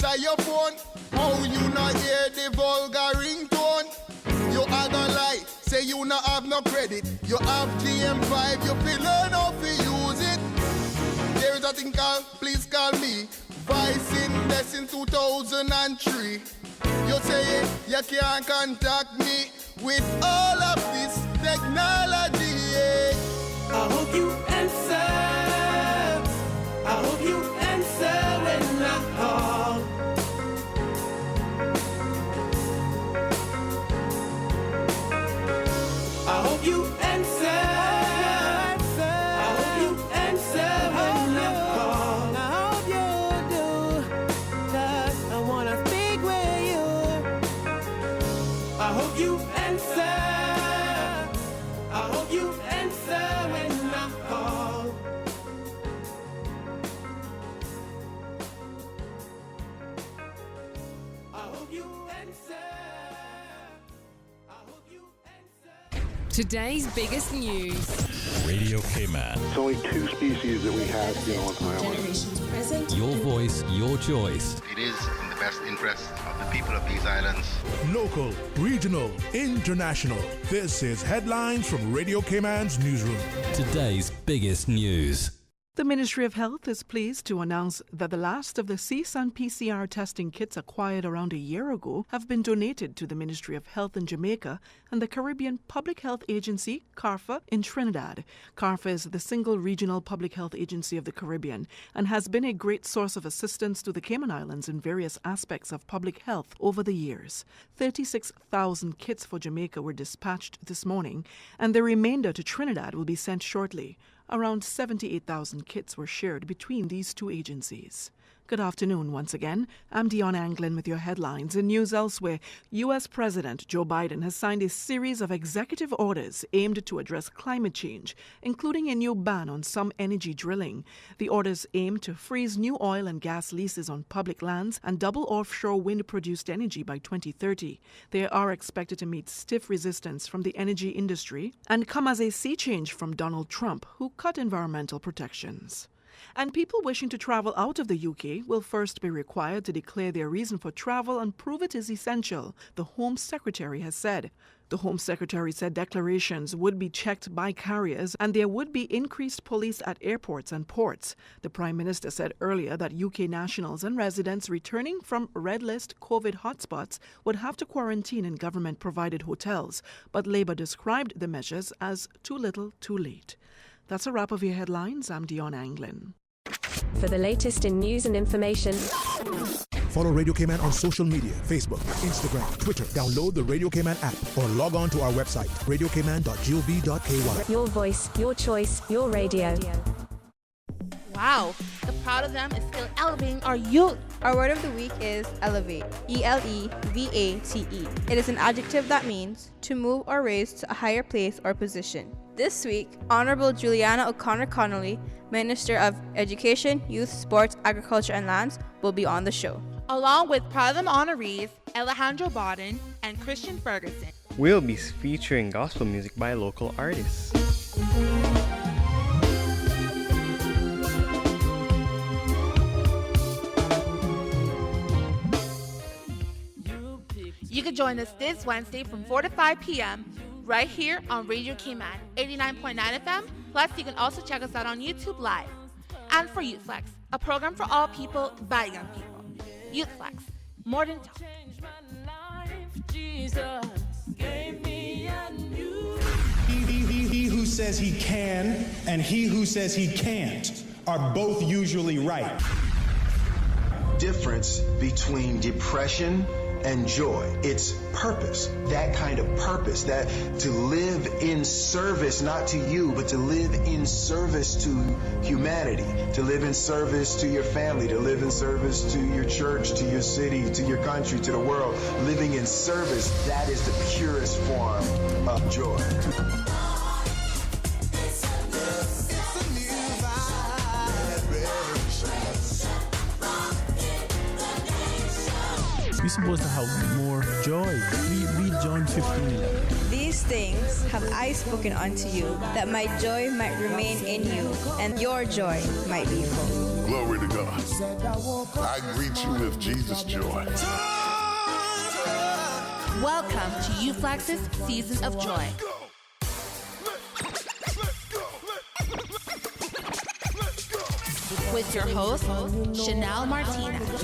answer your phone. How you not hear the vulgar ringtone? You other lie, say you not have no credit. You have GM5, you feel learn how to use it. There is a thing called Please Call Me. Vice Invest in 2003. You say you can't contact me with all of this technology. I hope you answer. I hope you answer when I call. I hope you answer. I hope you answer when I call. I hope you do, 'cause I wanna speak with you. I hope you answer. I hope you answer when I call. I hope you answer. I hope you answer. Today's biggest news. Radio K-Man. It's only two species that we have, on Island. Generations present. Your voice, your choice. It is in the best interest of the people of these islands. Local, regional, international. This is Headlines from Radio K-Man's newsroom. Today's biggest news. The Ministry of Health is pleased to announce that the last of the CSUN PCR testing kits acquired around a year ago have been donated to the Ministry of Health in Jamaica and the Caribbean Public Health Agency, CARFA, in Trinidad. CARFA is the single regional public health agency of the Caribbean and has been a great source of assistance to the Cayman Islands in various aspects of public health over the years. 36,000 kits for Jamaica were dispatched this morning, and the remainder to Trinidad will be sent shortly. Around 78,000 kits were shared between these two agencies. Good afternoon once again. I'm Dion Anglin with your headlines. In news elsewhere, U.S. President Joe Biden has signed a series of executive orders aimed to address climate change, including a new ban on some energy drilling. The orders aim to freeze new oil and gas leases on public lands and double offshore wind-produced energy by 2030. They are expected to meet stiff resistance from the energy industry and come as a sea change from Donald Trump, who cut environmental protections. And people wishing to travel out of the UK will first be required to declare their reason for travel and prove it is essential, the Home Secretary has said. The Home Secretary said declarations would be checked by carriers and there would be increased police at airports and ports. The Prime Minister said earlier that UK nationals and residents returning from red list COVID hotspots would have to quarantine in government-provided hotels, but Labour described the measures as too little, too late. That's a wrap of your headlines. I'm Dion Anglin. For the latest in news and information, Follow Radio K-Man on social media, Facebook, Instagram, Twitter. Download the Radio K-Man app or log on to our website, radiokman.gov.ky. your voice, your choice, your radio. Wow, the proud of them is still elevating our youth. Our word of the week is elevate, E-L-E-V-A-T-E. It is an adjective that means to move or raise to a higher place or position. This week, Honorable Juliana O'Connor Connolly, Minister of Education, Youth, Sports, Agriculture and Lands, will be on the show. Along with proud of them honorees Alejandro Bawden and Christian Ferguson. We'll be featuring gospel music by local artists. You can join us this Wednesday from 4 to 5 p.m. right here on Radio K-Man 89.9 FM. Plus, you can also check us out on YouTube Live. And for YOUTHFLEX, a program for all people by young people. YOUTHFLEX, more than talk. He who says he can and he who says he can't are both usually right. Difference between depression and joy. It's purpose, that kind of purpose, that to live in service, not to you, but to live in service to humanity, to live in service to your family, to live in service to your church, to your city, to your country, to the world. Living in service, that is the purest form of joy. You're supposed to have more joy. Read John 15:11. These things have I spoken unto you, that my joy might remain in you, and your joy might be full. Glory to God. I greet you with Jesus' joy. Welcome to YouthFlex's Season of Joy. With your host, Chanel Martinez.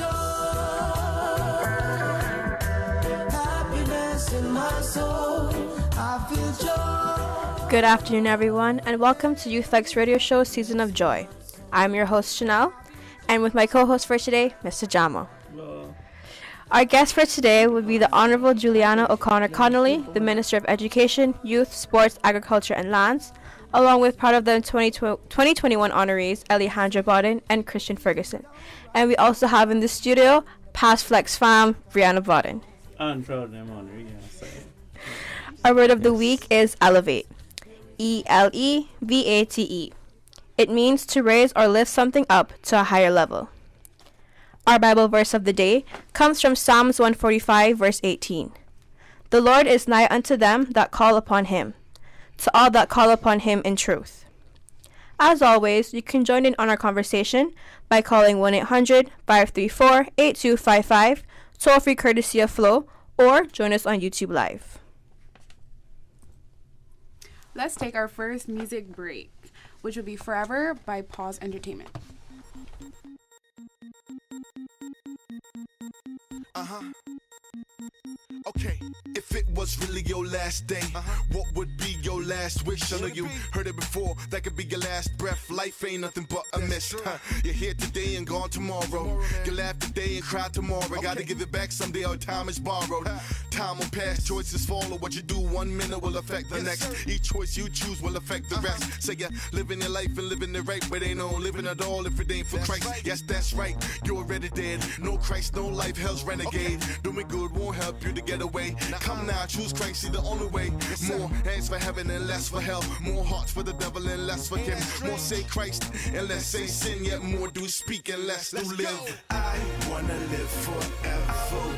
Happiness in my soul. I feel joy. Good afternoon, everyone, and welcome to YouthFlex Radio Show Season of Joy. I'm your host, Chanel, and with my co-host for today, Mr. Jamo. Hello. Our guest for today would be the Honorable Juliana O'Connor Connolly, the Minister of Education, Youth, Sports, Agriculture, and Lands, along with part of the 2021 honorees, Alejandra Bodden and Christian Ferguson. And we also have in the studio, past Flex fam, Brianna Bodden. I'm proud of them honoree, yeah, Our word of the week is elevate. E-L-E-V-A-T-E. It means to raise or lift something up to a higher level. Our Bible verse of the day comes from Psalms 145, verse 18. The Lord is nigh unto them that call upon him, to all that call upon him in truth. As always, you can join in on our conversation by calling 1-800-534-8255, toll-free courtesy of Flow, or join us on YouTube Live. Let's take our first music break, which will be Forever by Pause Entertainment. Okay, if it was really your last day, what would be your last wish? I know you heard it before, that could be your last breath. Life ain't nothing but a mist. You're here today and gone tomorrow. You laugh today and cry tomorrow. Gotta give it back someday, our time is borrowed. Time will pass, choices follow. What you do 1 minute will affect the next. Each choice you choose will affect the rest. Say you're living your life and living it right, but ain't no living at all if it ain't for Christ. Yes, that's right, you're already dead. No Christ, no life, hell's renegade. Doing good won't help you to get away. Come now, choose Christ, see the only way. More hands for heaven and less for hell. More hearts for the devil and less for him. More say Christ and less say sin. Yet more do speak and less do live. I wanna live forever.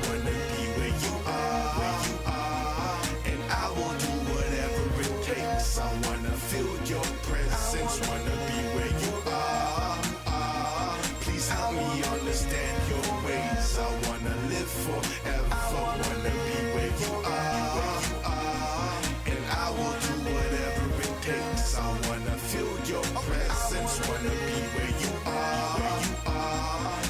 Wanna be where you are. And I will do whatever it takes. I wanna feel your presence. Wanna be where you are. Please help me understand your ways. I wanna live forever. Wanna be where you are. And I will do whatever it takes. I wanna feel your presence. Wanna be where you are.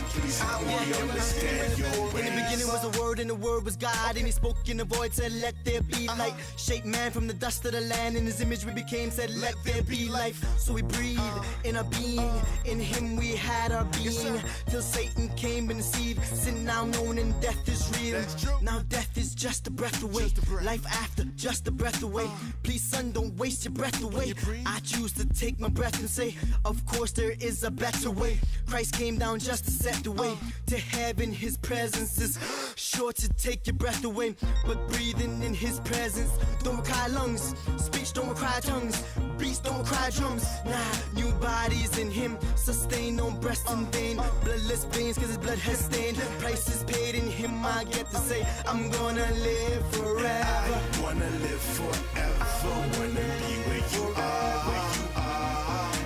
Please help me understand your ways. In the beginning was a word, and the word was God, and he spoke in the void, said let there be light. Shaped man from the dust of the land, in his image we became, said let there be life. So we breathed in our being, in him we had our being, till Satan came and deceived. Sin now known and death is real. Now death is just a breath away. Life after, just a breath away. Please son, don't waste your breath away. I choose to take my breath and say, of course there is a better way. Christ came down just to set the way to heaven. His presence is sure to take your breath away, but breathing in his presence don't require lungs. Speech don't require tongues. Beats don't require drums. Nah, new bodies in him sustain, no breasts in vain. Bloodless veins cause his blood has stained. Price is paid in him, I get to say I'm gonna live forever. I wanna live forever. Wanna be where you are.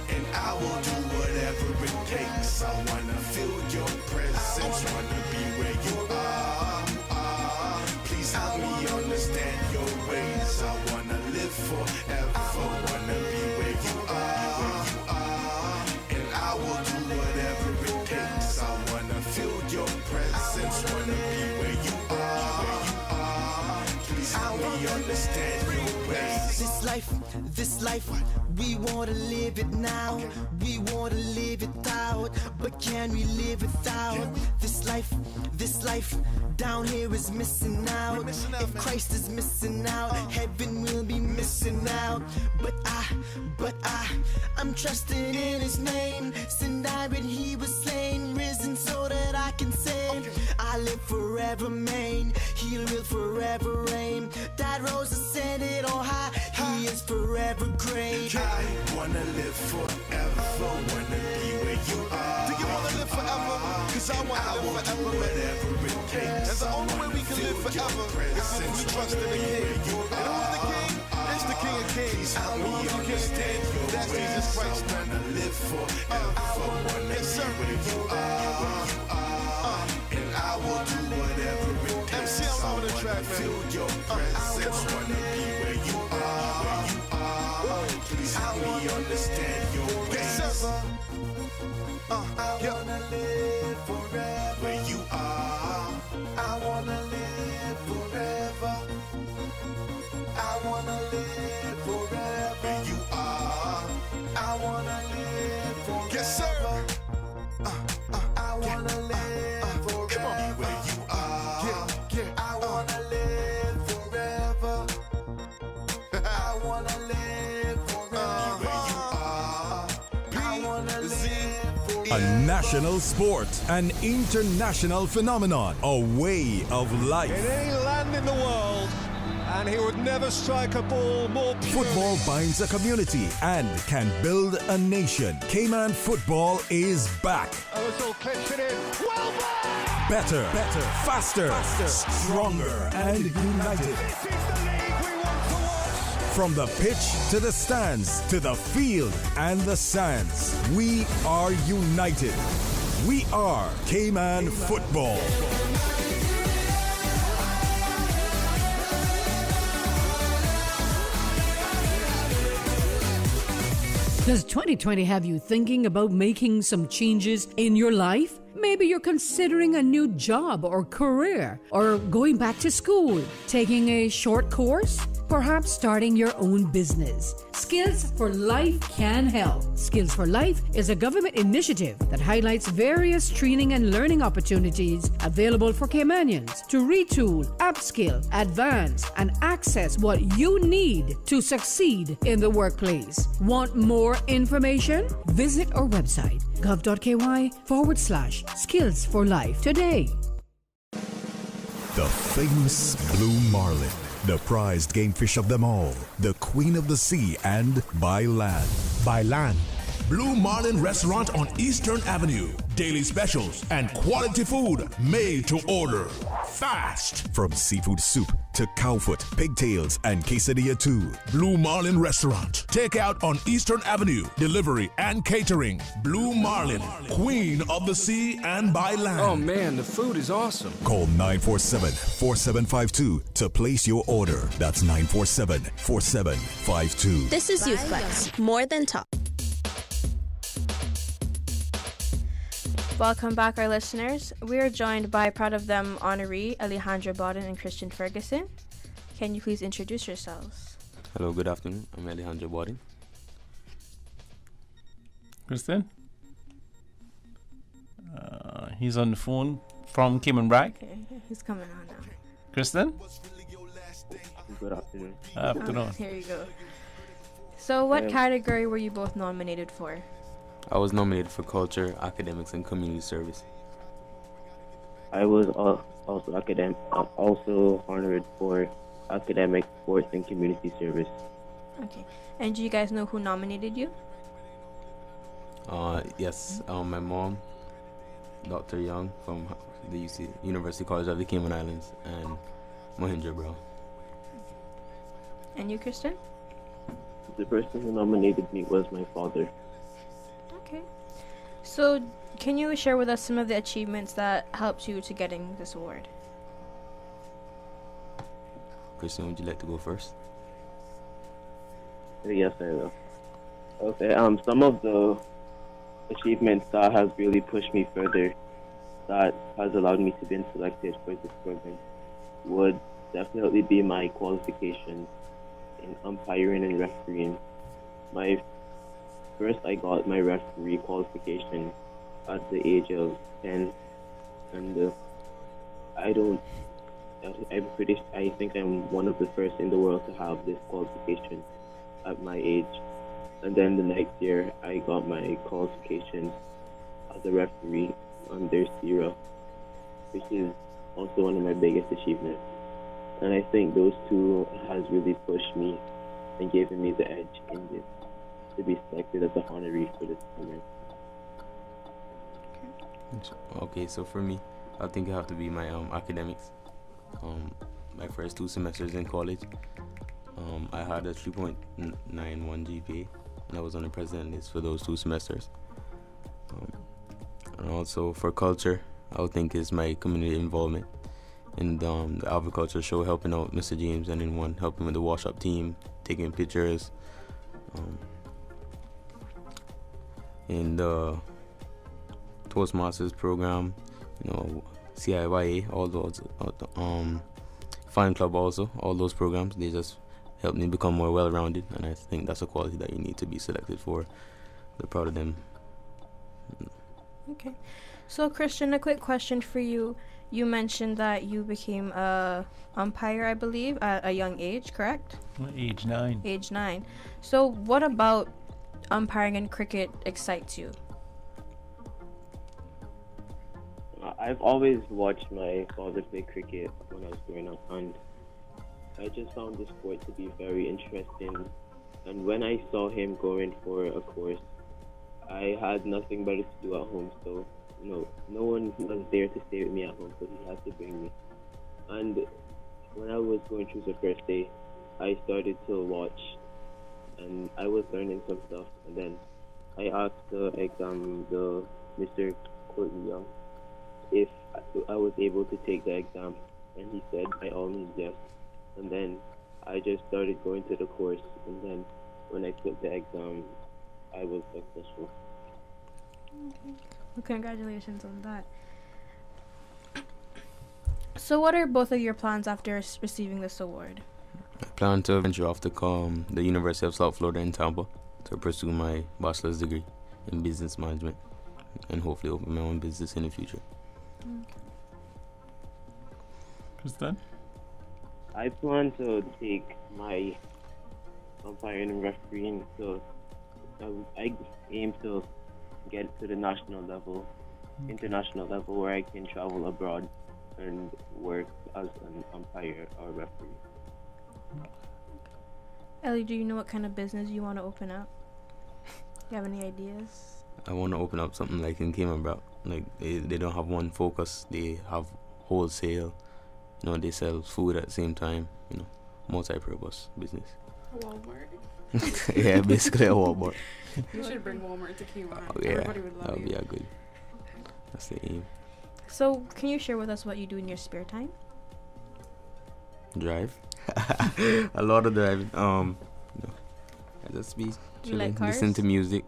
And I will do whatever it takes. I wanna feel your presence. Wanna be where you are. Please help me understand your ways. I wanna live forever. Wanna be where you are. And I will do whatever it takes. I wanna feel your presence. Wanna be where you are. Please help me understand your ways. This life, we wanna live it now. We wanna live it out, but can we live without? This life down here is missing out. If Christ is missing out, heaven will be missing out. But I'm trusting in his name. Sin died when he was slain, risen so that I can say, I live forever, man. He will forever reign. That rose ascended on high. He is forever great. I wanna live forever. Wanna be where you are. Do you wanna live forever? Cause I wanna live forever. Whatever it takes. And the only way we can live forever is if we trust in the King. And who's the King? It's the King of Kings. Help me understand your That's ways. Jesus Christ. I wanna live forever. Yes, sir. Where you are. And I will do whatever it takes. MC on the track, man. Feel your presence. Wanna be where you are. Please help me understand your ways. Yes, sir. I wanna live forever. Where you are. I wanna live forever. I wanna live forever. Where you are. I wanna live forever. Yes, sir. I wanna live forever. Where you are. I wanna live forever. I wanna live forever. Where you are. I wanna live forever. A national sport, an international phenomenon, a way of life. In any land in the world, and he would never strike a ball more pure. Football binds a community and can build a nation. Cayman football is back. Oh, it's all clips it in. Well back! Better, faster, stronger, and united. This is the league we want to watch. From the pitch to the stands, to the field and the sands, we are united. We are Cayman football. Does 2020 have you thinking about making some changes in your life? Maybe you're considering a new job or career, or going back to school, taking a short course, perhaps starting your own business. Skills for Life can help. Skills for Life is a government initiative that highlights various training and learning opportunities available for Caymanians to retool, upskill, advance, and access what you need to succeed in the workplace. Want more information? Visit our website, gov.ky/Skills for Life today. The famous blue marlin, the prized game fish of them all, the queen of the sea and by land. By land. Blue Marlin Restaurant on Eastern Avenue. Daily specials and quality food made to order. Fast. From seafood soup to cowfoot, pigtails, and quesadilla too. Blue Marlin Restaurant. Takeout on Eastern Avenue. Delivery and catering. Blue Marlin, queen of the sea and by land. Oh man, the food is awesome. Call 947-4752 to place your order. That's 947-4752. This is YOUTHFLEX, more than talk. Welcome back, our listeners. We are joined by Proud of Them honoree Alejandro Bawden and Christian Ferguson. Can you please introduce yourselves? Hello, good afternoon. I'm Alejandro Bawden. Kristen? He's on the phone from Cayman Bragg. Okay, he's coming on now. Kristen? Good afternoon. Afternoon. Here you go. So what category were you both nominated for? I was nominated for Culture, Academics, and Community Service. I was also honored for Academic, Sports, and Community Service. Okay. And do you guys know who nominated you? Yes, my mom, Dr. Young from the University College of the Cayman Islands, and Mohindra Brown. And you, Kristen? The person who nominated me was my father. Okay. So, can you share with us some of the achievements that helped you to getting this award? Kristen, would you like to go first? Yes, I will. Okay, some of the achievements that has really pushed me further, that has allowed me to be selected for this program, would definitely be my qualifications in umpiring and refereeing. First, I got my referee qualification at the age of 10, and I think I'm one of the first in the world to have this qualification at my age. And then the next year, I got my qualification as a referee under SERA, which is also one of my biggest achievements. And I think those two has really pushed me and given me the edge in this, to be selected as a honoree for this program. Okay, so for me, I think it have to be my academics. My first 2 semesters in college, I had a 3.91 GPA, and I was on the president list for those 2 semesters. And also for culture, I would think is my community involvement in the agriculture show, helping out Mr. James, and in one helping with the wash-up team, taking pictures. In the Toastmasters program, CIYA, all those, fan club also, all those programs, they just help me become more well-rounded, and I think that's a quality that you need to be selected for. They're proud of them. Okay. So, Christian, a quick question for you. You mentioned that you became a umpire, I believe, at a young age, correct? Age 9. Age 9. So, what about umpiring in cricket excites you? I've always watched my father play cricket when I was growing up, and I just found the sport to be very interesting. And when I saw him going for a course, I had nothing better to do at home, so no one was there to stay with me at home, so he had to bring me. And when I was going through the first day, I started to watch, and I was learning some stuff. And then I asked the Mr. Courtney Young if I was able to take the exam, and he said by all means yes. And then I just started going to the course, and then when I took the exam, I was successful. Okay. Well, congratulations on that. So what are both of your plans after receiving this award? I plan to venture off to the University of South Florida in Tampa to pursue my bachelor's degree in business management, and hopefully open my own business in the future. Kristen? I plan to take my umpiring and refereeing, so I aim to get to the national level, international level, where I can travel abroad and work as an umpire or referee. Ellie, do you know what kind of business you want to open up? You have any ideas? I want to open up something like in Cayman, bro. Like they don't have one focus. They have wholesale. They sell food at the same time. Multi-purpose business. A Walmart. Yeah, basically a Walmart. You should bring Walmart to Cayman. Oh, yeah, Everybody would love you. That would be good. That's the aim. So, can you share with us what you do in your spare time? Drive. A lot of driving. I just be chilling, like cars? listen to music,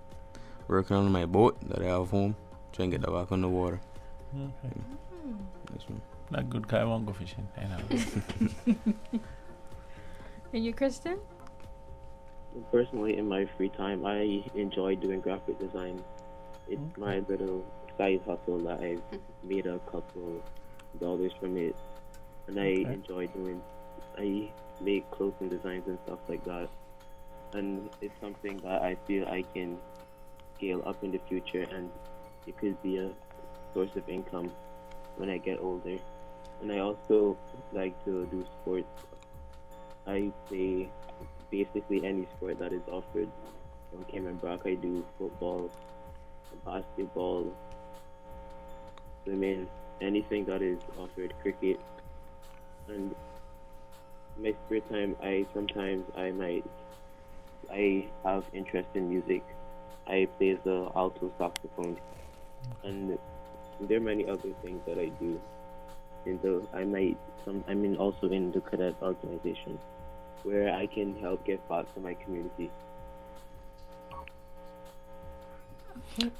working on my boat that I have home, trying to get that back on the water. Okay. That's one. Not good guy won't go fishing. I know. And you, Kristen? Personally, in my free time, I enjoy doing graphic design. It's my little side hustle that I've made a couple dollars from it, and I enjoy doing. I make clothing designs and stuff like that, and it's something that I feel I can scale up in the future, and it could be a source of income when I get older. And I also like to do sports. I play basically any sport that is offered on Cameron Brock. I do football, basketball, swimming, anything that is offered, cricket. And in my spare time, I have interest in music. I play the alto saxophone, and there are many other things that I do. I'm also in the cadet organization, where I can help give back to my community.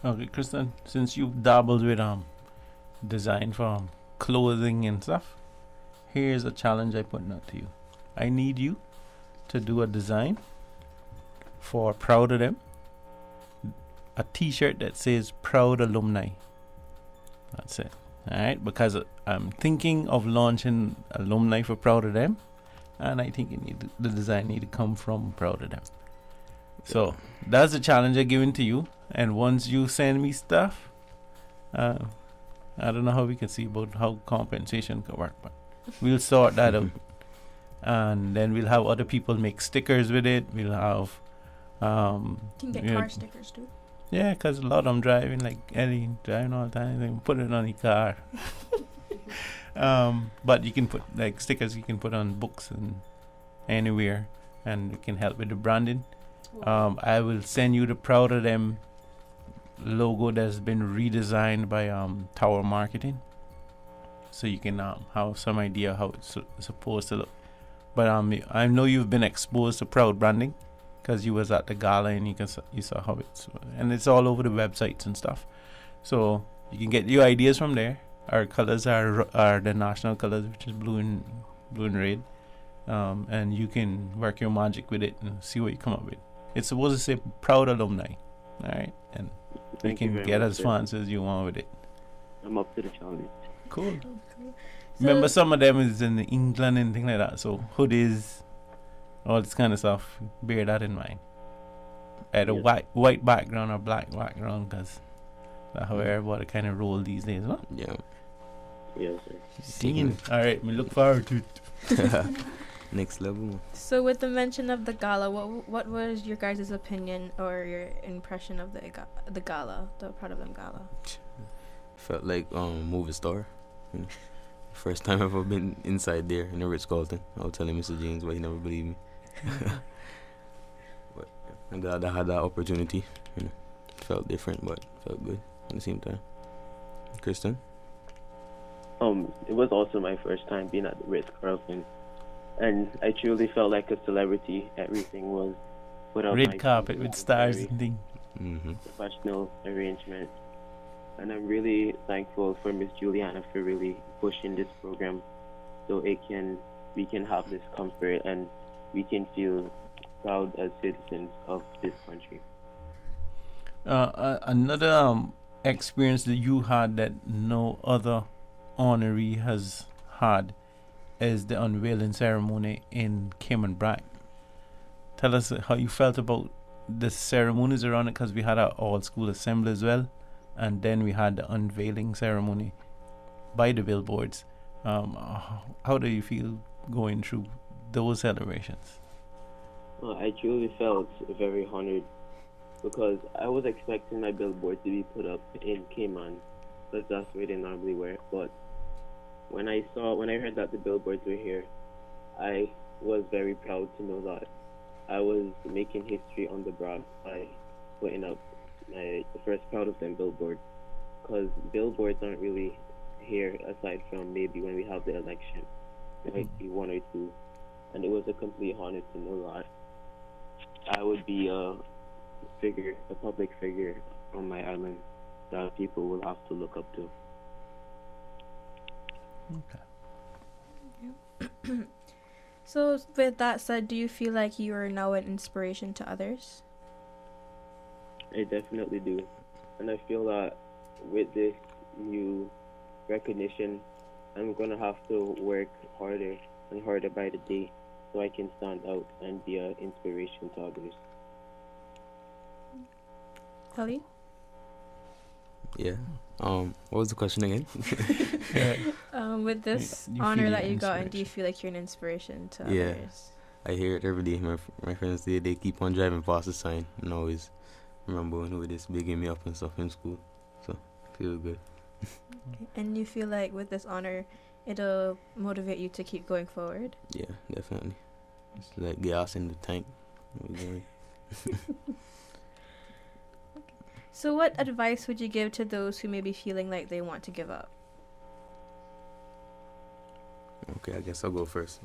Okay, Kristen, since you've dabbled with design for clothing and stuff, here's a challenge I put out to you. I need you to do a design for Proud of Them, a t-shirt that says Proud Alumni. That's it. Alright, because I'm thinking of launching alumni for Proud of Them, and I think the design need to come from Proud of Them. So that's the challenge I'm giving to you. And once you send me stuff, I don't know how we can see about how compensation can work, but we'll sort that out. And then we'll have other people make stickers with it. We'll have you can get car stickers too. Yeah, because a lot of them driving, like Ellie driving all the time, they put it on the car. But you can put like stickers you can put on books and anywhere. and we can help with the branding. I will send you the Proud of Them logo that's been redesigned by Tower Marketing, so you can have some idea how it's supposed to look. But I know you've been exposed to Proud branding because you was at the gala and you saw how it's all over the websites and stuff. So you can get your ideas from there. Our colors are the national colors, which is blue and red, and you can work your magic with it and see what you come up with. It's supposed to say Proud Alumni, all right, and you can get as fancy as you want with it. I'm up to the challenge. Cool. Remember, some of them is in England and things like that, so hoodies, all this kind of stuff, bear that in mind. Either white background or black background, because that's how everybody kind of roll these days, no? Yeah. Yes, sir. Scene. All right, we look forward to it. Next level. So with the mention of the gala, what was your guys' opinion or your impression of the gala, the Proud of Them gala? Felt like movie star. You know? First time I've ever been inside there in the Ritz-Carlton. I was telling Mr. James, but he never believed me. But I'm glad I had that opportunity. You know, felt different, but felt good at the same time. Kristen? It was also my first time being at the Ritz-Carlton, and I truly felt like a celebrity. Everything was put out. Red carpet with stars and things. Professional arrangement, and I'm really thankful for Miss Juliana for really pushing this program, so we can have this comfort and we can feel proud as citizens of this country. Another experience that you had that no other honoree has had is the unveiling ceremony in Cayman Brack. Tell us how you felt about the ceremonies around it, because we had our all-school assembly as well, and then we had the unveiling ceremony by the billboards. How do you feel going through those celebrations? Well, I truly felt very honored because I was expecting my billboard to be put up in Cayman, because that's where they normally were. But when I heard that the billboards were here, I was very proud to know that I was making history on the Bronx by putting up the first Proud of Them billboard, because billboards aren't really here aside from maybe when we have the election. There might be one or two, and it was a complete honor to know that I would be a public figure on my island that people will have to look up to. Okay. So with that said, do you feel like you are now an inspiration to others? I definitely do, and I feel that with this new recognition, I'm gonna have to work harder and harder by the day so I can stand out and be an inspiration to others. Ellie? Yeah. What was the question again? With this honor that you got, and do you feel like you're an inspiration to others? I hear it every day. My friends, they keep on driving past the sign and always remember when this bigging me up and stuff in school. So feel good. Okay. And you feel like with this honor, it'll motivate you to keep going forward? Yeah, definitely. It's like gas in the tank. So what advice would you give to those who may be feeling like they want to give up? Okay, I guess I'll go first.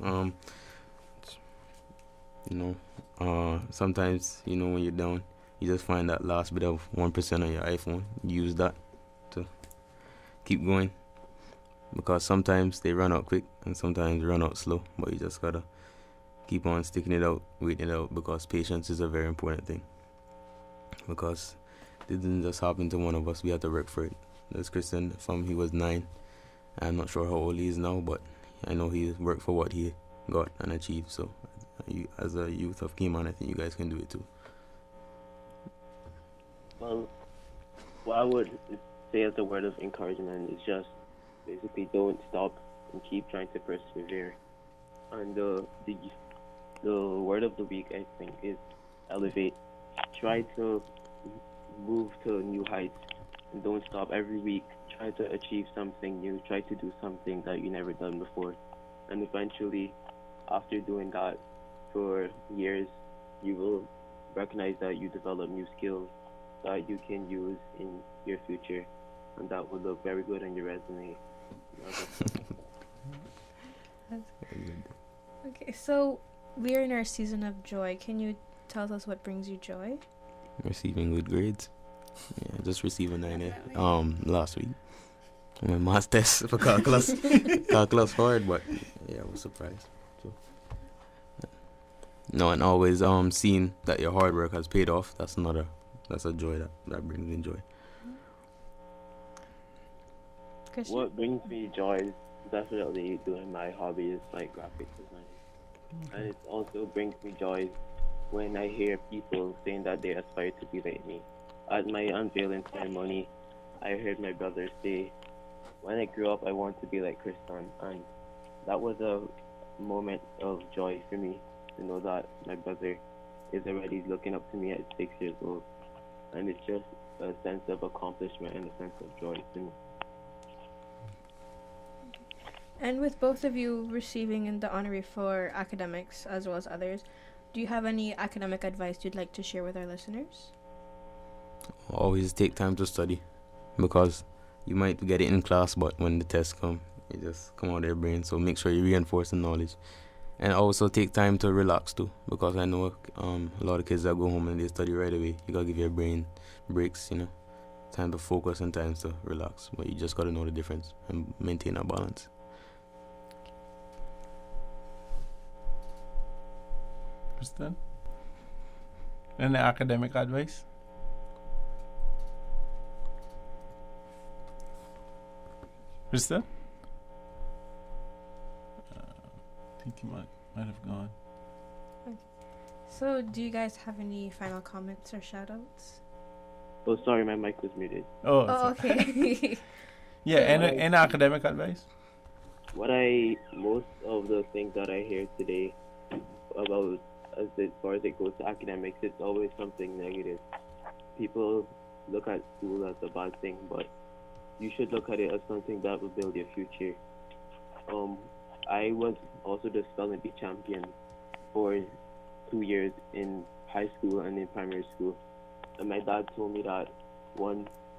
Sometimes, when you're down, you just find that last bit of 1% on your iPhone. Use that to keep going, because sometimes they run out quick and sometimes they run out slow, but you just gotta keep on sticking it out, waiting it out, because patience is a very important thing, because it didn't just happen to one of us. We had to work for it. There's Christian, from he was 9. I'm not sure how old he is now, but I know he worked for what he got and achieved. So as a youth of Cayman, I think you guys can do it too. Well, what I would say as a word of encouragement is just basically don't stop and keep trying to persevere. And the word of the week, I think, is elevate. Try to move to new heights and don't stop. Every week try to achieve something new, try to do something that you never done before, and eventually after doing that for years, you will recognize that you develop new skills that you can use in your future, and that will look very good on your resume. Okay, so we're in our season of joy. Can you tell us what brings you joy? Receiving good grades. Yeah, just received a 9 last week. My math test for calculus. Calculus hard, but yeah, I was surprised. So, no, and always seeing that your hard work has paid off. That's a joy that brings me joy. Christian? What brings me joy is definitely doing my hobbies like graphic design. And it also brings me joy when I hear people saying that they aspire to be like me. At my unveiling ceremony, I heard my brother say, when I grew up, I want to be like Christian. And that was a moment of joy for me to know that my brother is already looking up to me at 6 years old. And it's just a sense of accomplishment and a sense of joy to me. And with both of you receiving in the honorary for academics as well as others, do you have any academic advice you'd like to share with our listeners? Always take time to study, because you might get it in class, but when the tests come, it just come out of your brain. So make sure you reinforce the knowledge, and also take time to relax too, because I know a lot of kids that go home and they study right away. You gotta give your brain breaks, time to focus and time to relax. But you just gotta know the difference and maintain a balance. Kristen? Any academic advice? Kristen? I think he might have gone. Okay. So, do you guys have any final comments or shout-outs? Oh, sorry, my mic was muted. Oh, okay. Yeah, any academic advice? Most of the things that I hear today about as far as it goes to academics, it's always something negative. People look at school as a bad thing, but you should look at it as something that will build your future. I was also the spelling bee champion for 2 years in high school and in primary school. And my dad told me that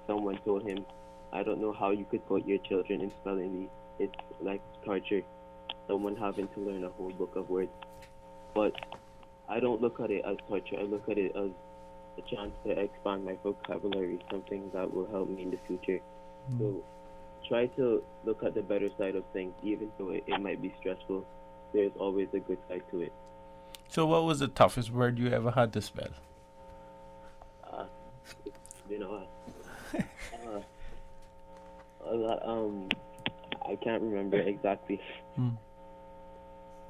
someone told him, I don't know how you could put your children in spelling bee. It's like torture, someone having to learn a whole book of words. But I don't look at it as torture. I look at it as a chance to expand my vocabulary, something that will help me in the future. So try to look at the better side of things, even though it might be stressful. There's always a good side to it. So what was the toughest word you ever had to spell? I can't remember exactly.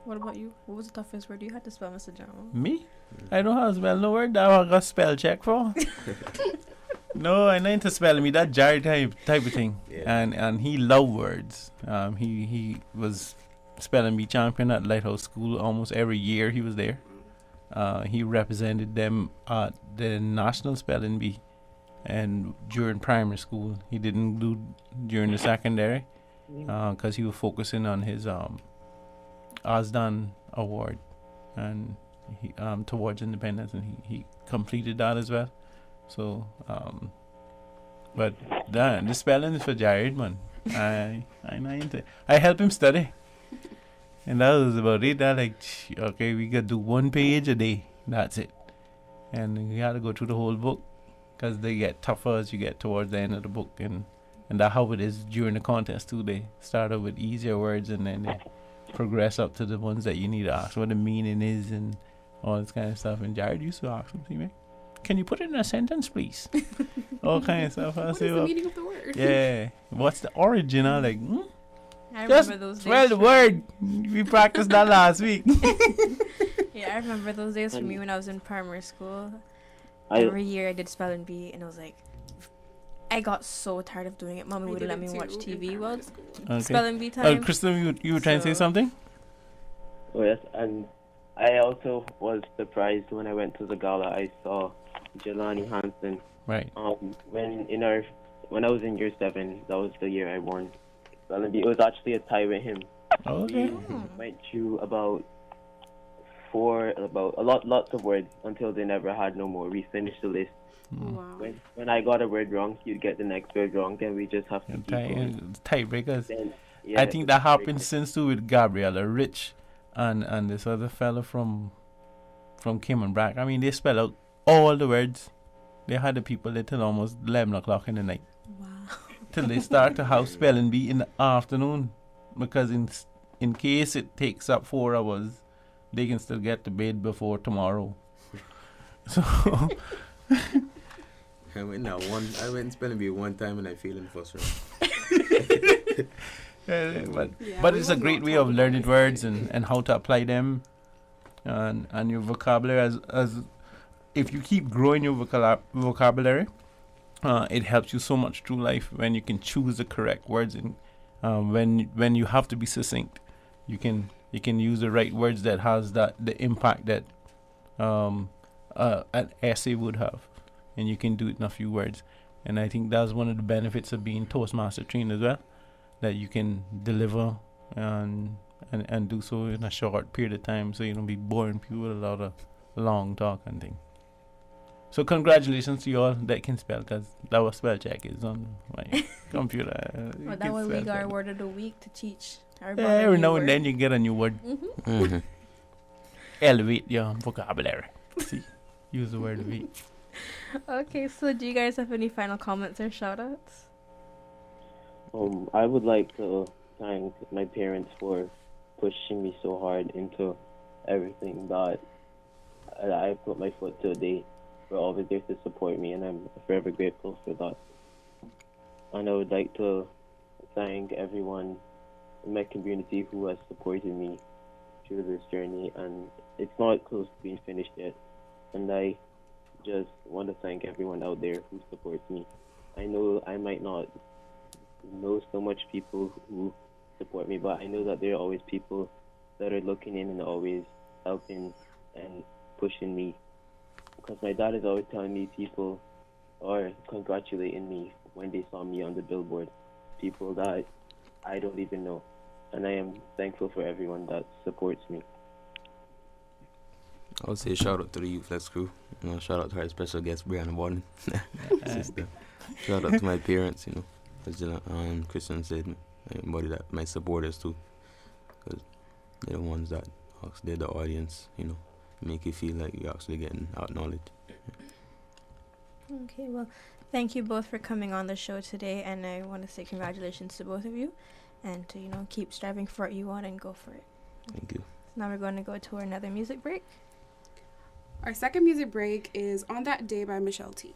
What about you? What was the toughest word you had to spell, Mr. Jamal? Me? I don't have to spell no word. That I got spell check for. No, I need to spell me that Jared type of thing. Yeah. And he loved words. He was spelling bee champion at Lighthouse School almost every year he was there. He represented them at the national spelling bee, and during primary school he didn't do during the secondary because he was focusing on his ASDAN award and he, towards independence, and he completed that as well. So but the spelling is for Jared, man. I help him study, and that was about it. That okay, we got to do 1 page a day, that's it, and we had to go through the whole book because they get tougher as you get towards the end of the book, and that's how it is during the contest too. They start out with easier words and then they progress up to the ones that you need to ask what the meaning is and all this kind of stuff. And Jared used to ask him, see me, can you put it in a sentence, please? All kind of stuff. What is the meaning of the word? Yeah, what's the origin? I like, I just remember those days. spell the word. We practiced that last week. Yeah, I remember those days for me when I was in primary school. Every year I did spelling bee, and I was like, I got so tired of doing it. Mommy wouldn't let me watch TV. Well, spelling bee time. Kristen, you were trying to say something? Oh yes, and I also was surprised when I went to the gala. I saw Jelani Hansen. Right. When I was in year 7, that was the year I won spelling bee. It was actually a tie with him. Okay. He went through about lots of words until they never had no more. We finished the list. Wow. When I got a word wrong, you'd get the next word wrong. Then we just have to keep going. Tiebreakers. Then, I think that happened since too with Gabriella Rich and this other fella from Cayman Brack. I mean, they spell out all the words. They had the people there till almost 11 o'clock in the night. Wow. Till they start to have spelling bee in the afternoon. Because in case it takes up 4 hours, they can still get to bed before tomorrow. So I went spelling bee one time and I failed in the first round. But it's a great way of learning words and how to apply them and your vocabulary as if you keep growing your vocabulary, it helps you so much through life when you can choose the correct words and when you have to be succinct, you can use the right words that has the impact that an essay would have, and you can do it in a few words. And I think that's one of the benefits of being Toastmaster trained as well, that you can deliver and do so in a short period of time, so you don't be boring people with a lot of long talk and things. So congratulations to you all that can spell, because that was spell check is on my computer. Well, that way we got our word of the week to teach everybody. Every now and then you get a new word. Mm-hmm. Elevate your vocabulary. See, use the word of the week. Okay, so do you guys have any final comments or shout-outs? I would like to thank my parents for pushing me so hard into everything that I put my foot to today. They're always there to support me, and I'm forever grateful for that. And I would like to thank everyone in my community who has supported me through this journey, and it's not close to being finished yet. And I just want to thank everyone out there who supports me. I know I might not know so much people who support me, but I know that there are always people that are looking in and always helping and pushing me. Because my dad is always telling me people are congratulating me when they saw me on the billboard, people that I don't even know. And I am thankful for everyone that supports me. I would say shout out to the YOUTHFLEX crew. Shout out to our special guest, Brianna Warden. Sister. Shout out to my parents, as Christian said, everybody that my supporters too. Because they're the ones that, they're the audience, make you feel like you're actually getting acknowledged. Okay, well, thank you both for coming on the show today, and I want to say congratulations to both of you, and to keep striving for what you want and go for it. Thank you. Now we're going to go to another music break. Our second music break is On That Day by Michelle T.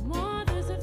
Mothers of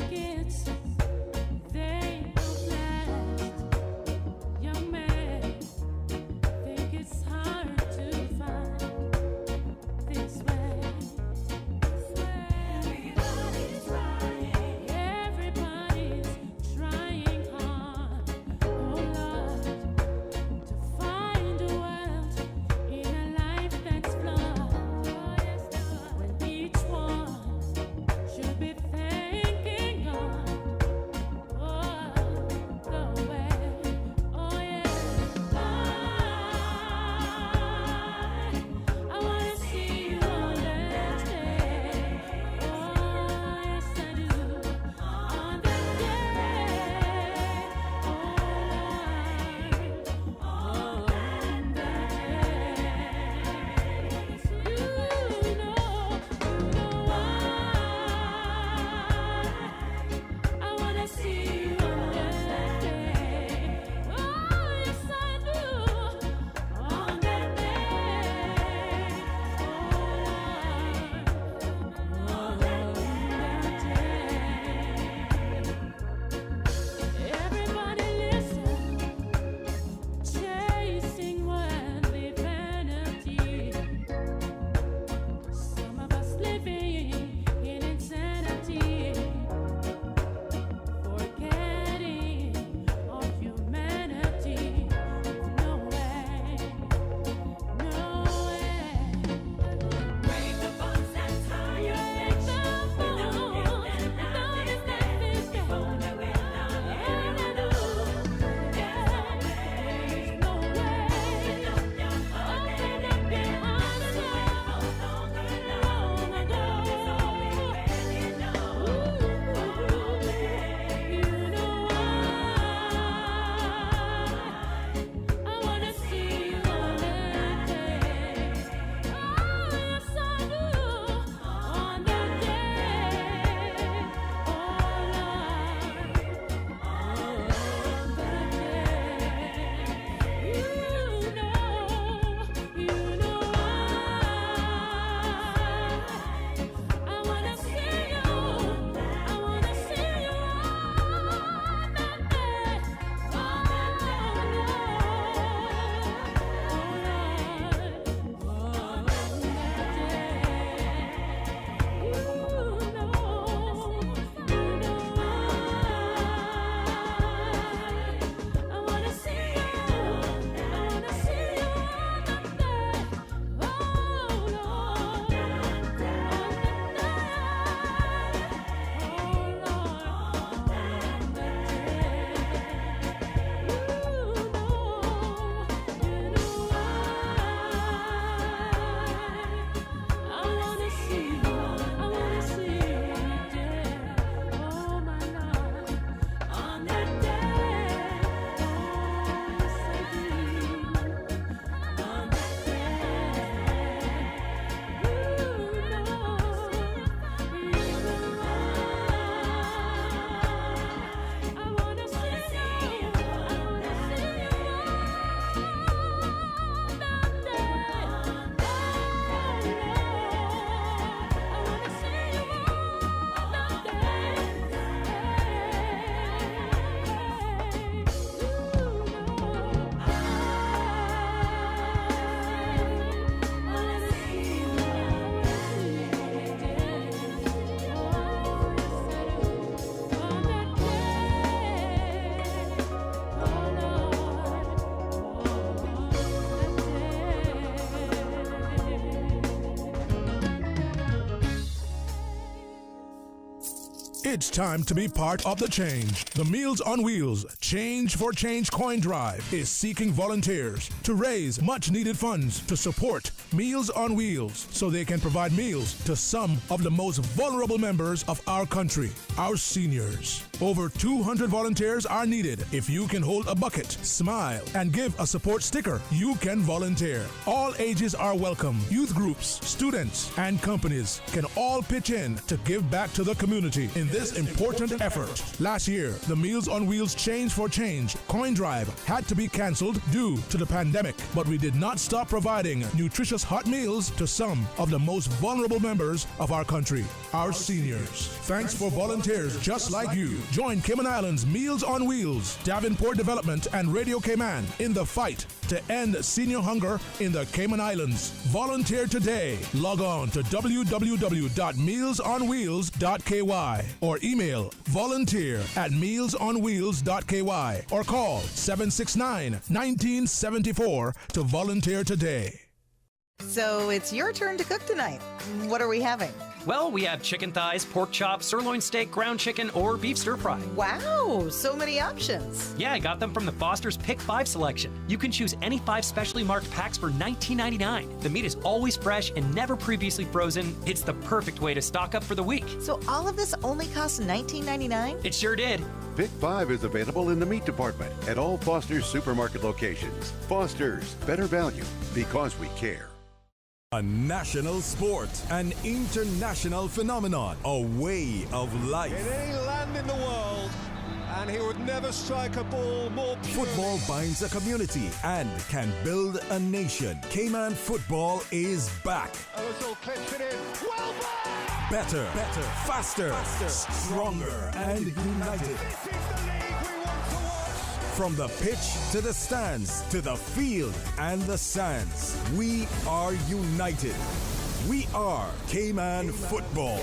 It's time to be part of the change. The Meals on Wheels Change for Change coin drive is seeking volunteers to raise much needed funds to support Meals on Wheels so they can provide meals to some of the most vulnerable members of our country, our seniors. Over 200 volunteers are needed. If you can hold a bucket, smile, and give a support sticker, you can volunteer. All ages are welcome. Youth groups, students, and companies can all pitch in to give back to the community in this important effort. Last year, the Meals on Wheels Change for Change coin drive had to be canceled due to the pandemic, but we did not stop providing nutritious hot meals to some of the most vulnerable members of our country, our seniors. Thanks for volunteers just like you. Join Cayman Islands Meals on Wheels, Davenport Development, and Radio Cayman in the fight to end senior hunger in the Cayman Islands. Volunteer today. Log on to www.mealsonwheels.ky or email volunteer@mealsonwheels.ky or call 769-1974 to volunteer today. So it's your turn to cook tonight. What are we having? Well, we have chicken thighs, pork chops, sirloin steak, ground chicken, or beef stir fry. Wow, so many options. Yeah, I got them from the Foster's Pick 5 selection. You can choose any 5 specially marked packs for $19.99. The meat is always fresh and never previously frozen. It's the perfect way to stock up for the week. So all of this only costs $19.99? It sure did. Pick 5 is available in the meat department at all Foster's supermarket locations. Foster's, better value because we care. A national sport, an international phenomenon, a way of life. In any land in the world, and he would never strike a ball more pure. Football binds a community and can build a nation. Cayman football is back. Ozil clips it in. Well back! Better, faster, stronger, and united. From the pitch to the stands, to the field and the sands, we are united. We are Cayman football.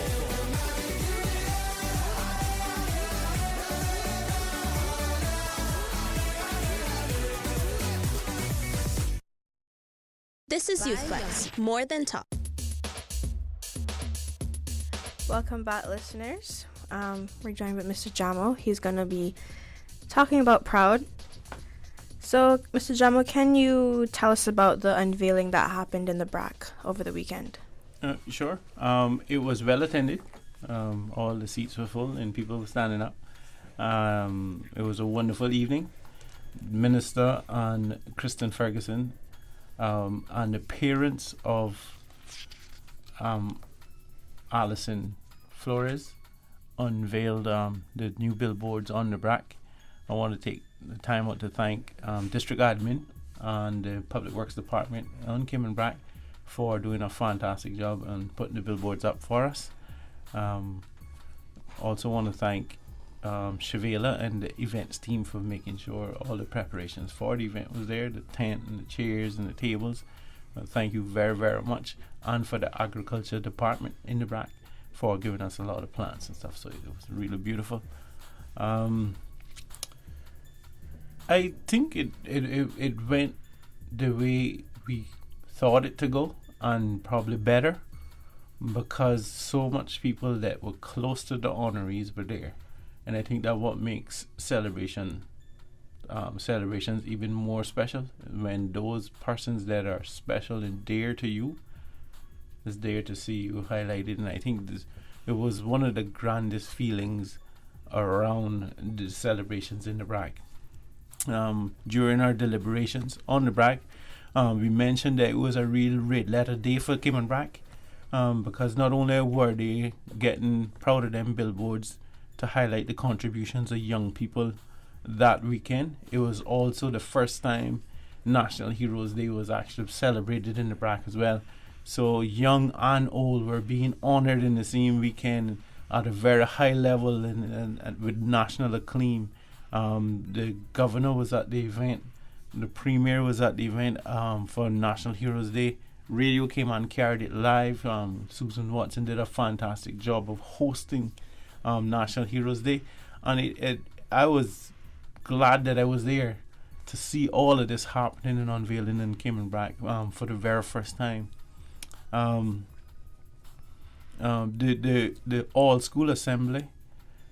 This is YOUTHFLEX, more than talk. Welcome back, listeners. We're joined with Mr. Jamo. He's going to be talking about Proud. So, Mr. Jamo, can you tell us about the unveiling that happened in the BRAC over the weekend? Sure. It was well attended. All the seats were full and people were standing up. It was a wonderful evening. Minister and Kristen Ferguson and the parents of Alison Flores unveiled the new billboards on the BRAC. I want to take the time out to thank District Admin and the Public Works Department on Cayman BRAC for doing a fantastic job and putting the billboards up for us. Also want to thank Shavela and the events team for making sure all the preparations for the event was there, the tent and the chairs and the tables. Thank you very, very much. And for the Agriculture Department in the BRAC for giving us a lot of plants and stuff, so it was really beautiful. I think it went the way we thought it to go, and probably better, because so much people that were close to the honorees were there, and I think that what makes celebrations even more special, when those persons that are special and dear to you is there to see you highlighted. And I think it was one of the grandest feelings around the celebrations in the BRAC. During our deliberations on the BRAC, we mentioned that it was a real red letter day for Cayman BRAC, because not only were they getting proud of them billboards to highlight the contributions of young people that weekend, it was also the first time National Heroes Day was actually celebrated in the BRAC as well. So young and old were being honored in the same weekend at a very high level and with national acclaim. The governor was at the event, the premier was at the event for National Heroes Day. Radio came and carried it live. Susan Watson did a fantastic job of hosting National Heroes Day, and I was glad that I was there to see all of this happening and unveiling in Cayman BRAC for the very first time. The all school assembly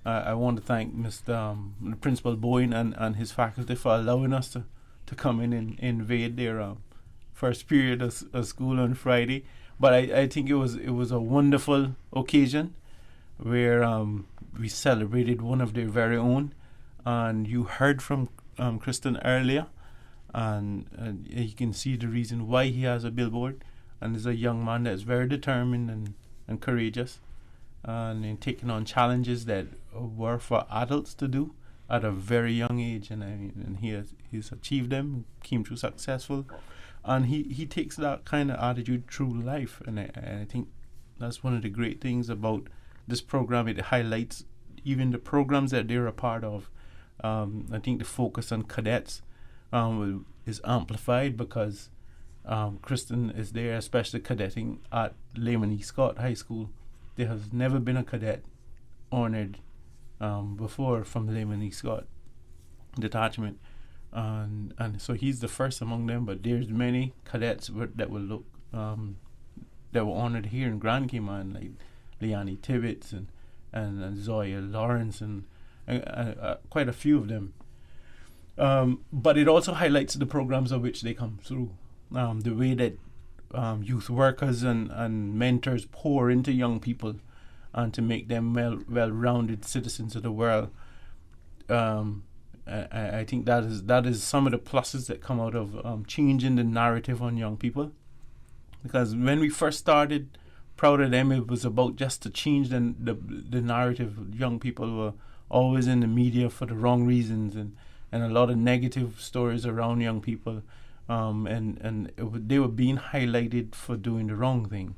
I want to thank Mr. Principal Boyne and his faculty for allowing us to come in and invade their first period of school on Friday. But I think it was a wonderful occasion where we celebrated one of their very own. And you heard from Kristen earlier, and you can see the reason why he has a billboard. And he's a young man that's very determined and courageous, and in taking on challenges that were for adults to do at a very young age. And he's achieved them, came through successful, and he takes that kind of attitude through life. And I think that's one of the great things about this program. It highlights even the programs that they're a part of. I think the focus on cadets is amplified because Kristen is there, especially cadetting at Lehman E. Scott High School. There has never been a cadet honored before from the Lehman E. Scott detachment, and so he's the first among them. But there's many cadets that will look that were honored here in Grand Cayman, like Leanne Tibbetts and Zoya Lawrence and quite a few of them. But it also highlights the programs of which they come through. The way that youth workers and mentors pour into young people and to make them well-rounded citizens of the world. I think that is some of the pluses that come out of changing the narrative on young people. Because when we first started Proud of Them, it was about just to change the narrative. Young people were always in the media for the wrong reasons, and a lot of negative stories around young people. They were being highlighted for doing the wrong thing.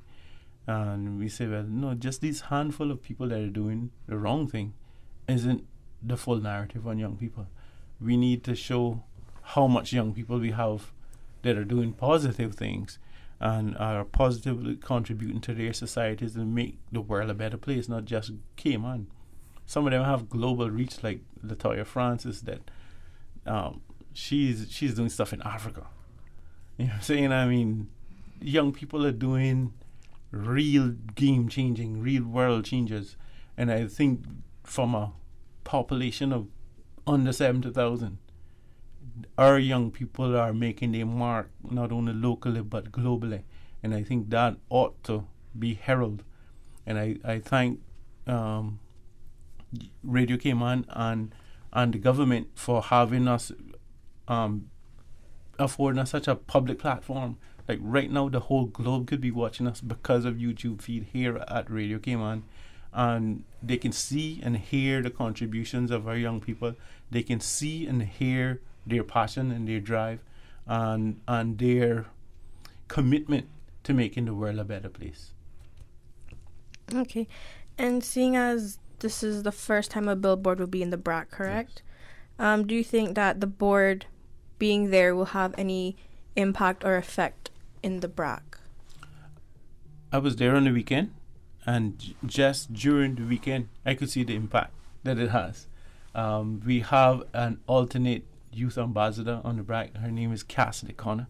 And we say, well, no, just this handful of people that are doing the wrong thing isn't the full narrative on young people. We need to show how much young people we have that are doing positive things and are positively contributing to their societies and make the world a better place, not just Cayman. Some of them have global reach, like Latoya Francis, that she's doing stuff in Africa. You know what I'm saying? I mean, young people are doing real game-changing, real world changes. And I think from a population of under 70,000, our young people are making their mark, not only locally, but globally. And I think that ought to be heralded. And I thank Radio Cayman and the government for having us, affording us such a public platform. Like right now, the whole globe could be watching us because of YouTube feed here at Radio Cayman. And they can see and hear the contributions of our young people. They can see and hear their passion and their drive and their commitment to making the world a better place. Okay. And seeing as this is the first time a billboard will be in the BRAC, correct? Yes. Do you think that the board being there will have any impact or effect in the BRAC? I was there on the weekend, and just during the weekend, I could see the impact that it has. We have an alternate youth ambassador on the BRAC. Her name is Cassidy Connor.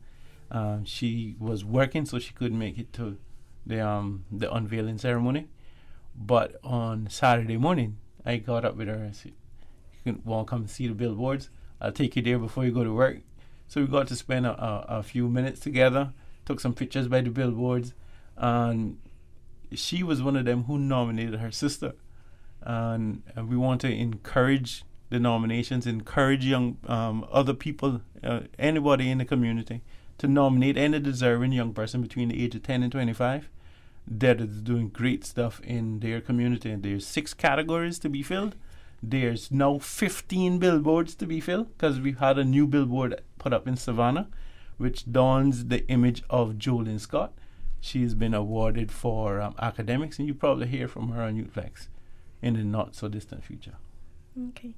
She was working, so she couldn't make it to the unveiling ceremony. But on Saturday morning, I got up with her and said, "You can want to come see the billboards? I'll take you there before you go to work." So we got to spend a few minutes together, took some pictures by the billboards, and she was one of them who nominated her sister. And we want to encourage the nominations, encourage young other people, anybody in the community, to nominate any deserving young person between the age of 10 and 25 that is doing great stuff in their community. And there's 6 categories to be filled. There's now 15 billboards to be filled, because we've had a new billboard put up in Savannah, which dons the image of Jolene Scott. She's been awarded for academics, and you probably hear from her on YOUTHFLEX in the not-so-distant future. Okay.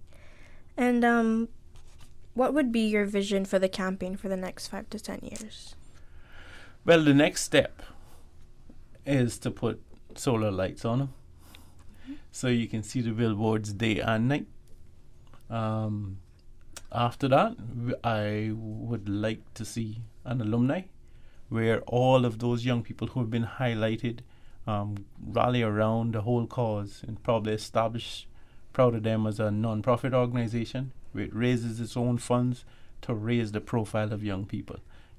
And what would be your vision for the campaign for the next 5 to 10 years? Well, the next step is to put solar lights on them, so you can see the billboards day and night. After that, I would like to see an alumni where all of those young people who have been highlighted rally around the whole cause and probably establish Proud of them as a non-profit organization. It raises its own funds to raise the profile of young people.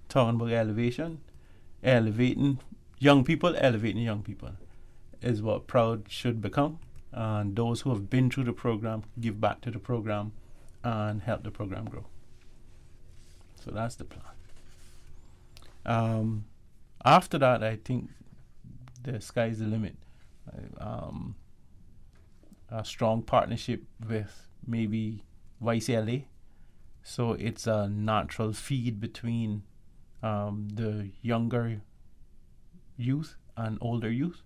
Talking about elevating young people is what Proud should become. And those who have been through the program give back to the program and help the program grow. So that's the plan. After that, I think the sky's the limit. A strong partnership with maybe YCLA. So it's a natural feed between the younger youth and older youth,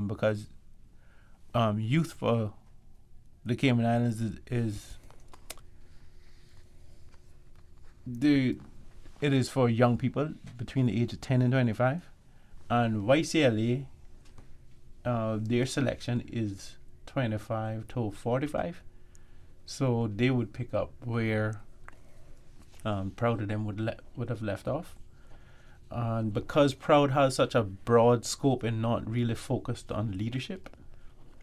because youth for the Cayman Islands it is for young people between the age of 10 and 25, and YCLA, their selection is 25 to 45, so they would pick up where Proud of them would have left off. And because Proud has such a broad scope and not really focused on leadership,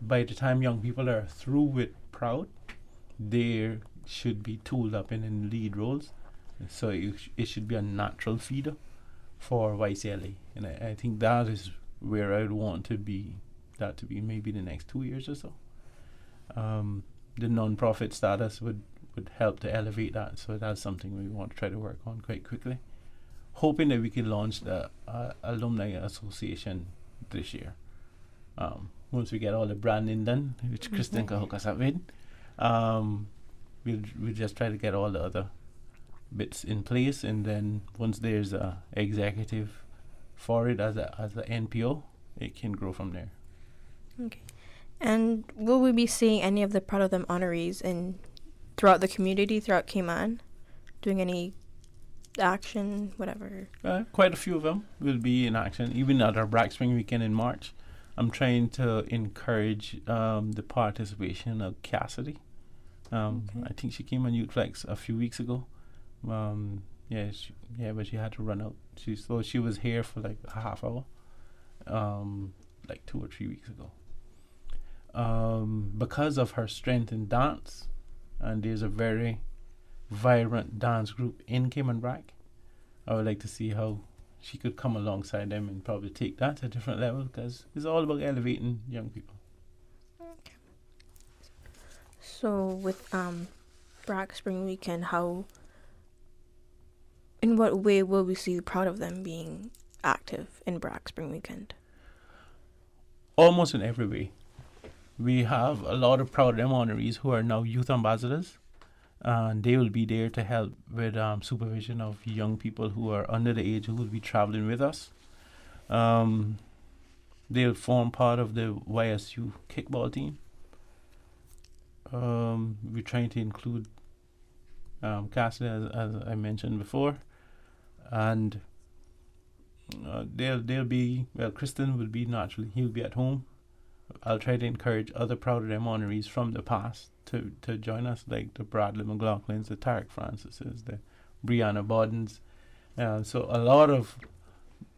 by the time young people are through with Proud, they should be tooled up in lead roles. So it should be a natural feeder for YCLA. And I think that is where I would want that to be maybe the next 2 years or so. The non-profit status would help to elevate that. So that's something we want to try to work on quite quickly. Hoping that we can launch the Alumni Association this year. Once we get all the branding done, which Kristen can hook us up with, we'll just try to get all the other bits in place, and then once there's a executive for it as a NPO, it can grow from there. Okay. And will we be seeing any of the Proud of Them honorees throughout the community, throughout Cayman, doing any action, whatever? Quite a few of them will be in action, even at our Black Spring weekend in March. I'm trying to encourage the participation of Cassidy. I think she came on YOUTHFLEX a few weeks ago. But she had to run out. She was here for like a half hour, like 2 or 3 weeks ago. Because of her strength in dance, and there's a very vibrant dance group in Cayman Brac, I would like to see how she could come alongside them and probably take that to a different level, because it's all about elevating young people. Okay. So with Black Spring Weekend, in what way will we see Proud of Them being active in Black Spring Weekend? Almost in every way. We have a lot of Proud of Them honorees who are now youth ambassadors, and they will be there to help with supervision of young people who are under the age who will be traveling with us. They'll form part of the YSU kickball team. We're trying to include Cassidy, as I mentioned before, and they'll be, Kristen will be naturally, he'll be at home. I'll try to encourage other Proud of Them honorees from the past to join us, like the Bradley McLaughlins, the Tarek Francises, the Brianna Bodens. So a lot of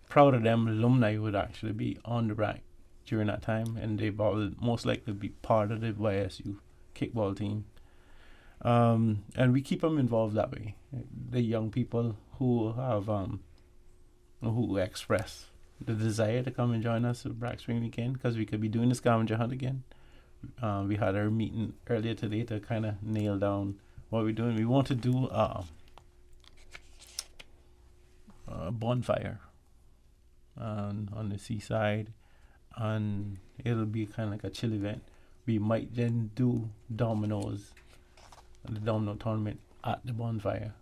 Proud of Them alumni would actually be on the rack during that time, and they will most likely be part of the YSU kickball team. And we keep them involved that way. The young people who have who express the desire to come and join us at Black Spring Weekend, because we could be doing the scavenger hunt again. We had our meeting earlier today to kind of nail down what we're doing. We want to do a bonfire on the seaside, and it'll be kind of like a chill event. We might then do dominoes, the domino tournament at the bonfire,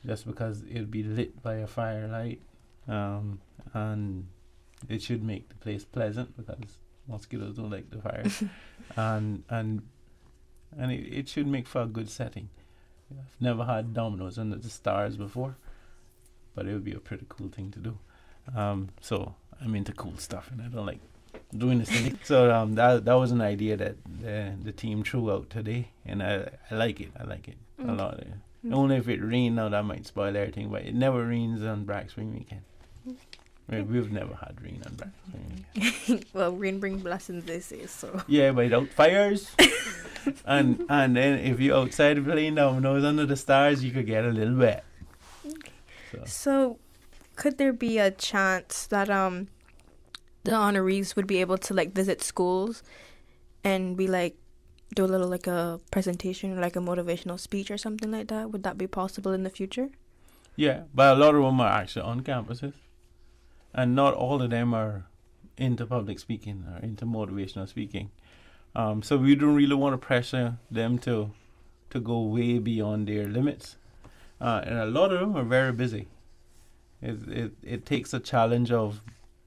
just because it'll be lit by a firelight, and it should make the place pleasant, because mosquitoes don't like the fire, and it should make for a good setting. I've never had dominoes under the stars before, but it would be a pretty cool thing to do. So I'm into cool stuff, and I don't like doing this thing. So that was an idea that the team threw out today, and I like it. I like it a lot. Only if it rains now, that might spoil everything, but it never rains on Black Spring Weekend. We've never had rain and blessings. Well, rain brings blessings, they say, so. Yeah, but without fires. and then if you're outside playing dominoes under the stars, you could get a little wet. So could there be a chance that the honorees would be able to like visit schools and be like do a little like a presentation or like a motivational speech or something like that? Would that be possible in the future? Yeah, but a lot of them are actually on campuses, and not all of them are into public speaking or into motivational speaking. So we don't really want to pressure them to go way beyond their limits, and a lot of them are very busy. It takes a challenge of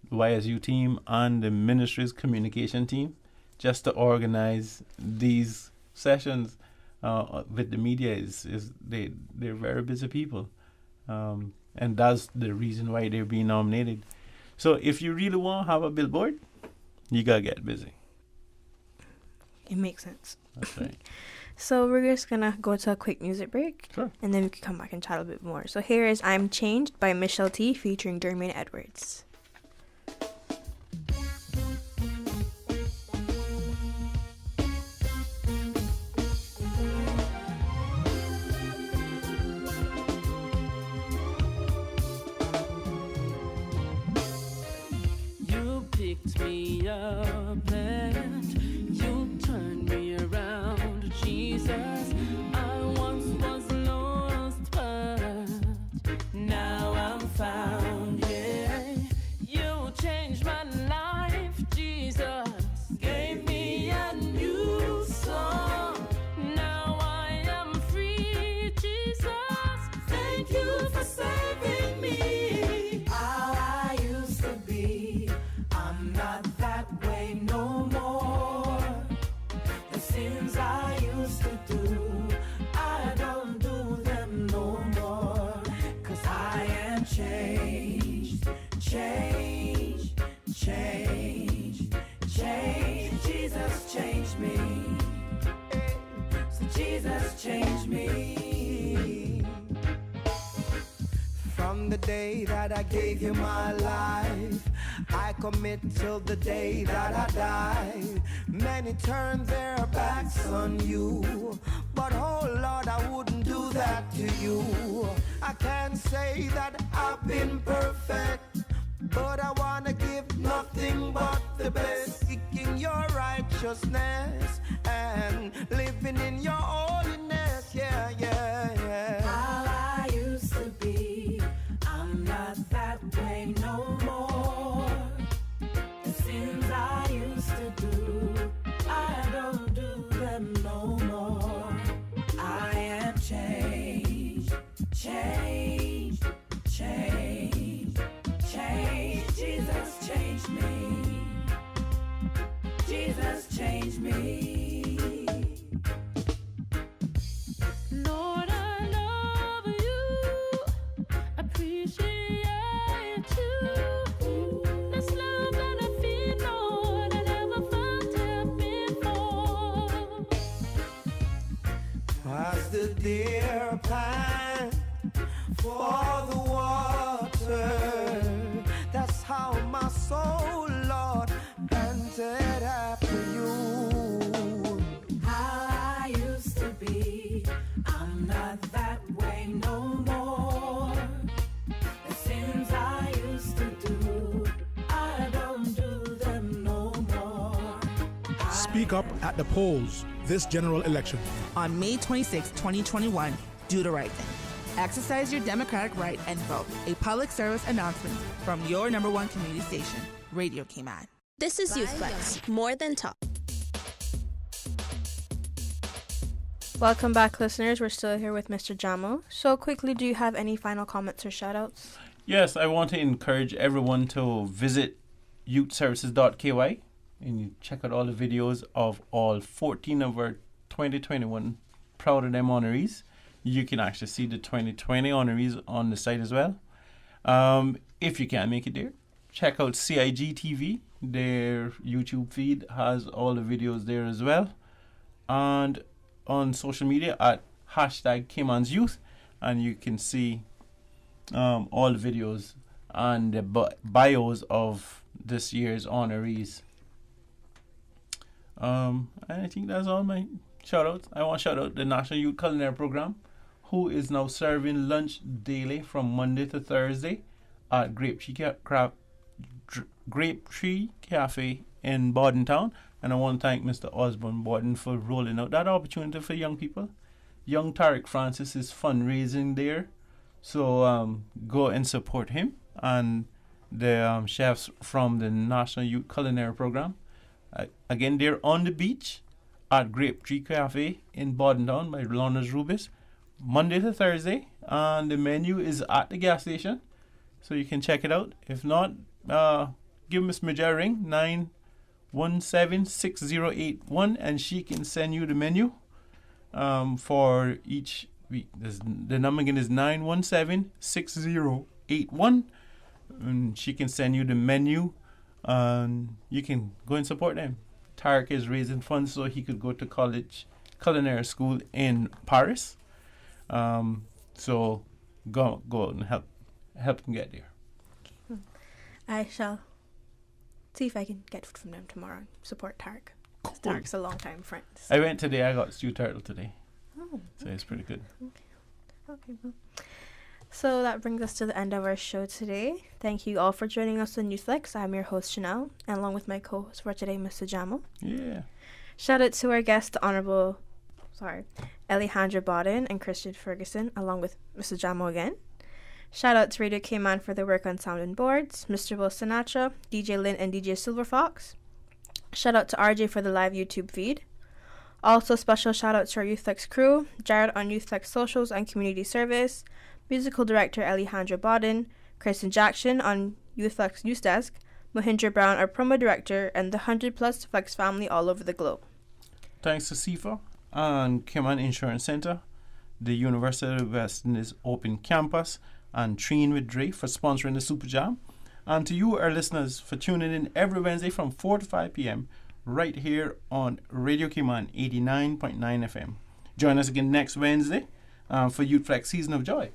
the YSU team and the ministry's communication team just to organize these sessions with the media. They're very busy people, and that's the reason why they're being nominated. So if you really want to have a billboard, you gotta get busy. It makes sense. That's right. So we're just gonna go to a quick music break, Sure. And then we can come back and chat a bit more. So here is "I'm Changed" by Michelle T featuring Jermaine Edwards. You picked me up and you turned me around, Jesus. I once was lost, but now I'm found. Yeah, you changed my life, Jesus. Gave me a new song. Now I am free, Jesus. Thank you for saving me. How I used to be, I'm not that way no more. The sins I used to do, I don't do them no more. 'Cause I am changed, changed, changed, changed. Jesus changed me. So Jesus changed me. From the day that I gave you my life, I commit till the day that I die. Many turned their backs on you, but oh Lord, I wouldn't do that to you. I can't say that I've been perfect, but I wanna give nothing but the best. Seeking your righteousness and living in your holiness. Yeah, yeah, yeah. How I used to be, I'm not that way no more. The sins I used to do, I don't do them no more. I am changed, changed, changed, changed. Jesus changed me. Jesus changed me. Lord, I love you. Appreciate you. This love that I feel, Lord, I never felt it before. As the deer pant for the water, that's how my soul, Lord, panted after you. How I used to be, I'm not that way no more. The sins I used to do, I don't do them no more. Speak up at the polls this general election. On May 26, 2021, do the right thing. Exercise your democratic right and vote. A public service announcement from your number one community station, Radio Cayman. This is YouthFlex, more than talk. Welcome back, listeners. We're still here with Mr. Jamo. So quickly, do you have any final comments or shout-outs? Yes, I want to encourage everyone to visit youthservices.ky and you check out all the videos of all 14 of our 2021 Proud of Them honorees. You can actually see the 2020 honorees on the site as well. If you can't make it there, check out CIG TV. Their YouTube feed has all the videos there as well. And on social media at #Cayman'sYouth, and you can see all the videos and the bios of this year's honorees. And I think that's all my shout-outs. I want to shout out the National Youth Culinary Program, who is now serving lunch daily from Monday to Thursday at Grapetree Cafe in Bordentown. And I want to thank Mr. Osborne Borden for rolling out that opportunity for young people. Young Tariq Francis is fundraising there, so go and support him and the chefs from the National Youth Culinary Program. Again, they're on the beach at Grapetree Cafe in Bordentown by Lawrence Rubis, Monday to Thursday, and the menu is at the gas station, so you can check it out. If not, give Miss Midja a ring, 917-6081, and she can send you the menu for each week. The number again is 917-6081, and she can send you the menu, and you can go and support them. Tarek is raising funds so he could go to culinary school in Paris. So go and help him get there. I shall see if I can get food from them tomorrow and support Tarek. Cool. Tarek's a long time friend. I went today. I got stew turtle today. Oh, so it's pretty good. Okay. So that brings us to the end of our show today. Thank you all for joining us on YOUTHFLEX. I'm your host, Chanel, and along with my co-host for today, Mr. Jamal. Yeah. Shout out to our guests, the Honorable Alejandra Bodden and Christian Ferguson, along with Mr. Jamal again. Shout out to Radio Cayman for their work on sound and boards, Mr. Will Sinatra, DJ Lynn, and DJ Silver Fox. Shout out to RJ for the live YouTube feed. Also, special shout out to our YOUTHFLEX crew, Jared on YOUTHFLEX socials and community service, musical director Alejandra Bodden, Kristen Jackson on YOUTHFLEX News Desk, Mohindra Brown, our promo director, and the 100+ Flex family all over the globe. Thanks to SIFA and Cayman Insurance Center, the University of West Indies Open Campus, and Train with Dre for sponsoring the Super Jam, and to you, our listeners, for tuning in every Wednesday from 4 to 5 p.m. right here on Radio Cayman 89.9 FM. Join us again next Wednesday for YOUTHFLEX Season of Joy.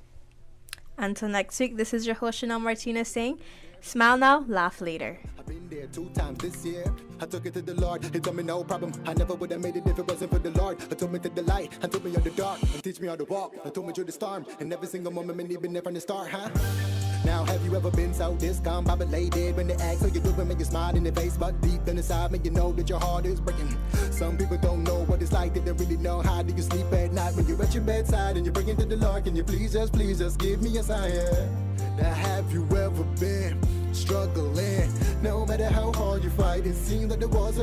Until next week, this is your host, Chanel Martinez, saying, smile now, laugh later. I've been there 2 times this year. I took it to the Lord. He told me no problem. I never would have made it if it wasn't for the Lord. I told me to the light. I told me on the dark. And teach me how to walk. I told me through the storm. And every single moment, me been there from the start, huh? Now, have you ever been so discombobulated when they ask how you doing, make you smile in the face, but deep inside, make you know that your heart is breaking. Some people don't know what it's like. They don't really know how do you sleep at night when you're at your bedside and you're bringing to the Lord. Can you please just give me a sign? Now, have you ever been struggling? No matter how hard you fight, it seems like there was a